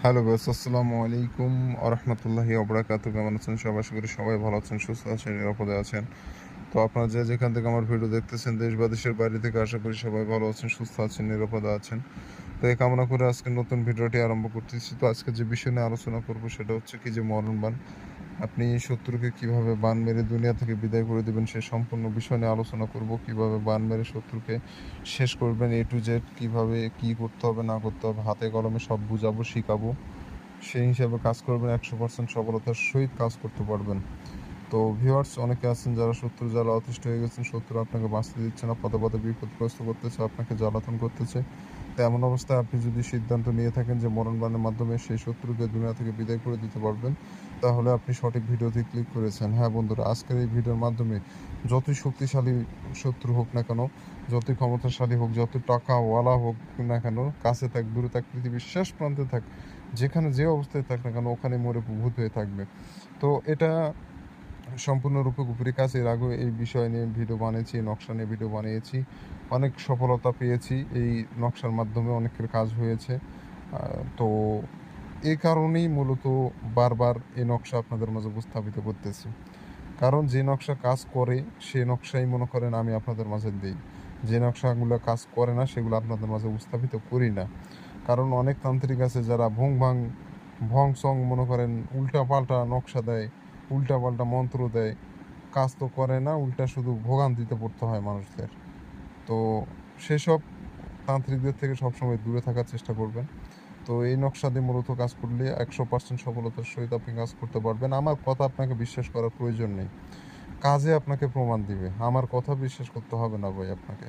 Hello guys, আসসালামু আলাইকুম ওয়া রাহমাতুল্লাহি ওয়া বারাকাতুহু। কেমন আছেন সবাই? আশা করি সবাই ভালো আছেন, সুস্থ আছেন, নিরাপদে আছেন। তো আপনারা যে যেখান থেকে আমার ভিডিও দেখতেছেন, দেশ বা দেশের বাইরে থেকে, আশা করি সবাই ভালো আছেন, সুস্থ আছেন, নিরাপদে আছেন। তো এই কামনা করে আজকে নতুন ভিডিওটি আরম্ভ করতেছি। তো আজকে যে বিষয় নিয়ে আলোচনা করব সেটা হচ্ছে কি যে মরণ বান। আপনি শত্রুকে কিভাবে বান মেরে দুনিয়া থেকে বিদায় করে দিবেন সে সম্পূর্ণ বিষয় নিয়ে আলোচনা করব। কিভাবে বান মেরে শত্রুকে শেষ করবেন, A to Z কিভাবে কি করতে হবে না করতে হবে, হাতে কলমে সব বুঝাবো, শিখাবো। সেই হিসাবে কাজ করবেন, 100% সফলতার সহিত কাজ করতে পারবেন। তো ভিউয়ার্স, অনেকে আছেন যারা শত্রু জ্বালা অতিষ্ঠ হয়ে গেছেন, শত্রু আপনাকে বাঁচতে দিচ্ছে না, পদে পদে বিপদগ্রস্ত করতেছে, আপনাকে জ্বালাতন করতেছে। তো এমন অবস্থায় আপনি যদি সিদ্ধান্ত নিয়ে থাকেন যে মরণবাণের মাধ্যমে সেই শত্রুকে দুনিয়া থেকে বিদায় করে দিতে পারবেন, তাহলে আপনি সঠিক ভিডিওতে ক্লিক করেছেন। হ্যাঁ বন্ধুরা, আজকের এই ভিডিওর মাধ্যমে যতই শক্তিশালী শত্রু হোক না কেন, যতই ক্ষমতাশালী হোক, যত টাকাওয়ালা হোক না কেন, কাছে থাক দূরে থাক, পৃথিবীর শেষ প্রান্তে থাক, যেখানে যে অবস্থায় থাক না কেন, ওখানে মরে ভূত হয়ে থাকবে। তো এটা সম্পূর্ণরূপে উপরি কাজ। এর আগেও এই বিষয় নিয়ে ভিডিও বানিয়েছি, নকশা নিয়ে ভিডিও বানিয়েছি। অনেক সফলতা পেয়েছি এই নকশার মাধ্যমে, অনেকের কাজ হয়েছে। তো এই কারণেই মূলত বারবার এই নকশা আপনাদের মাঝে উপস্থাপিত করতেছি। কারণ যে নকশা কাজ করে সে নকশাই মনে করেন আমি আপনাদের মাঝে দেই। যে নকশাগুলো কাজ করে না সেগুলো আপনাদের মাঝে উপস্থাপিত করি না। কারণ অনেক তান্ত্রিক আছে যারা ভুং-ভাং, ভং-চং মনে করেন উল্টাপাল্টা নকশা দেয়, উল্টাপাল্টা মন্ত্র দেয়। কাজ তো করে না, উল্টা শুধু ভোগান্তিতে পড়তে হয় মানুষদের। তো সেসব তান্ত্রিকদের থেকে সবসময় দূরে থাকার চেষ্টা করবেন। তো এই নকশা দিয়ে মূলত কাজ করলে 100% সফলতার সহিত আপনি কাজ করতে পারবেন। আমার কথা আপনাকে বিশ্বাস করার প্রয়োজন নেই। কাজে আপনাকে প্রমাণ দিবে। আমার কথা বিশ্বাস করতে হবে না ভাই আপনাকে।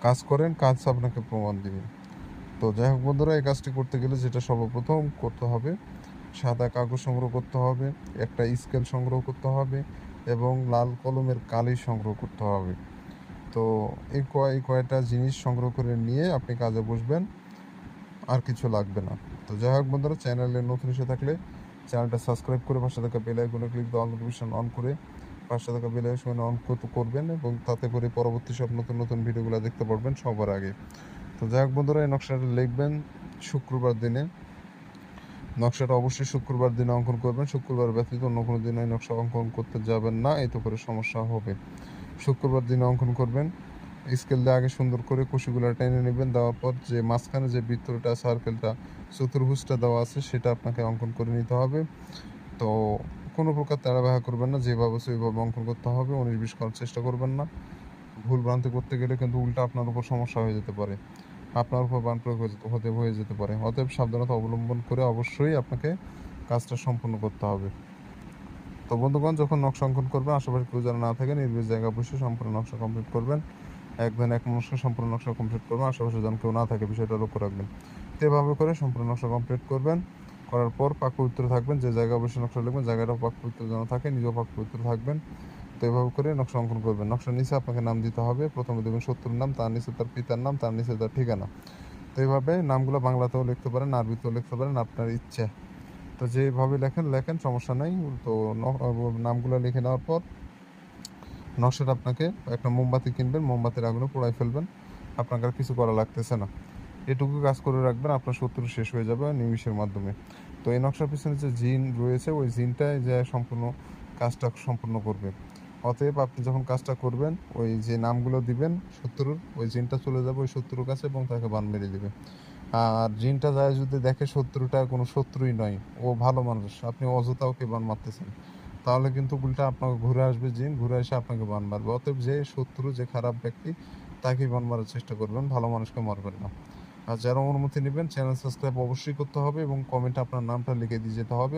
কাজ করেন, কাজ আপনাকে প্রমাণ দিবে। তো যাই হোক বন্ধুরা, এই কাজটি করতে গেলে যেটা সর্বপ্রথম করতে হবে, সাদা কাগজ সংগ্রহ করতে হবে, একটা স্কেল সংগ্রহ করতে হবে এবং লাল কলমের কালি সংগ্রহ করতে হবে। তো এই কয়টা জিনিস সংগ্রহ করে নিয়ে আপনি কাজে বসবেন, আর কিছু লাগবে না। তো যাই হোক বন্ধুরা, চ্যানেলে নতুন এসে থাকলে চ্যানেলটা সাবস্ক্রাইব করে পাশে থাকা বেল আইকনে ক্লিক দিয়ে অল নোটিফিকেশন অন করে পাশে থাকা বেল আইকনে অন করবেন এবং তাতে করে পরবর্তী সব নতুন নতুন ভিডিওগুলো দেখতে পারবেন সবার আগে। তো যাই হোক বন্ধুরা, এই নকশাটা লিখবেন শুক্রবার দিনে। নকশাটা অবশ্যই শুক্রবার দিনে অঙ্কন করবেন। শুক্রবার ব্যতীত অন্য কোনো দিন এই নকশা অঙ্কন করতে যাবেন না, এতে করে সমস্যা হবে। শুক্রবার দিনে অঙ্কন করবেন। স্কেল দিয়ে আগে সুন্দর করে কুশিগুলো টেনে নেবেন। দেওয়ার পর যে মাঝখানে যে বৃত্তটা, সার্কেলটা, চতুর্ভুজটা দেওয়া আছে সেটা আপনাকে অঙ্কন করে নিতে হবে। তো কোনো প্রকার তেড়াবাড়া করবেন না, যেভাবে আছে ওইভাবে অঙ্কন করতে হবে। 19-20 করার চেষ্টা করবেন না। ভুল ভ্রান্তি করতে গেলে কিন্তু উল্টা আপনার উপর সমস্যা হয়ে যেতে পারে, আপনার উপর বান প্রয়োগ হয়ে যেতে পারে। অতএব সাবধানতা অবলম্বন করে অবশ্যই আপনাকে কাজটা সম্পূর্ণ করতে হবে। তো বন্ধুগণ, যখন নকশা অঙ্কন করবেন, আশেপাশে কেউ যেন না থাকে, নির্দিষ্ট জায়গায় বসে সম্পূর্ণ নকশা কমপ্লিট করবেন। একদিন এক মানুষকে সম্পূর্ণ নকশা কমপ্লিট করবেন, আশেপাশে যেন কেউ না থাকে, বিষয়টা লক্ষ্য রাখবেন। তো এভাবে করে সম্পূর্ণ নকশা কমপ্লিট করবেন। করার পর পাক পবিত্র থাকবেন, যে জায়গায় বসে নকশা লিখবেন জায়গাটা পাক পবিত্র যেন থাকে, নিজেও পাক পবিত্র থাকবেন। তো এভাবে করে নকশা অঙ্কন করবেন। নকশার নিচে আপনাকে নাম দিতে হবে। প্রথমে দেবেন শত্রুর নাম, তার নিচে তার পিতার নাম, তার নিচে তার ঠিকানা। তো এইভাবে নামগুলো বাংলাতেও লিখতে পারেন, আরবিতেও লিখতে পারেন, আপনার ইচ্ছে। তো যেভাবে লেখেন সমস্যা নাই। তো নামগুলো লিখে নেওয়ার পর নকশাটা আপনাকে একটা মোমবাতি কিনবেন, মোমবাতির আগুনে পোড়ায় ফেলবেন। আপনাকে আর কিছু করা লাগতেছে না। এটুকু কাজ করে রাখবেন, আপনার শত্রু শেষ হয়ে যাবে নিমিষের মাধ্যমে। তো এই নকশার পিছনে যে জিন রয়েছে ওই জিনটাই যে সম্পূর্ণ কাজটা সম্পূর্ণ করবে। অতএব আপনি যখন কাজটা করবেন, ওই যে নামগুলো দিবেন শত্রুর, ওই জিনটা চলে যাবে ওই শত্রুর কাছে এবং তাকে বান মেরে দিবে। আর জিনটা যায় যদি দেখে শত্রুটা কোনো শত্রুই নয়, ও ভালো মানুষ, আপনি অযথা ওকে বান মারতেছেন, তাহলে কিন্তু উল্টা আপনাকে ঘুরে আসবে জিন, ঘুরে এসে আপনাকে বান মারবে। অতএব যে শত্রু, যে খারাপ ব্যক্তি, তাকেই বান মারার চেষ্টা করবেন, ভালো মানুষকে মারবেন না। আর যারা অনুমতি নেবেন, চ্যানেল সাবস্ক্রাইব অবশ্যই করতে হবে এবং কমেন্টে আপনার নামটা লিখে দিয়ে যেতে হবে।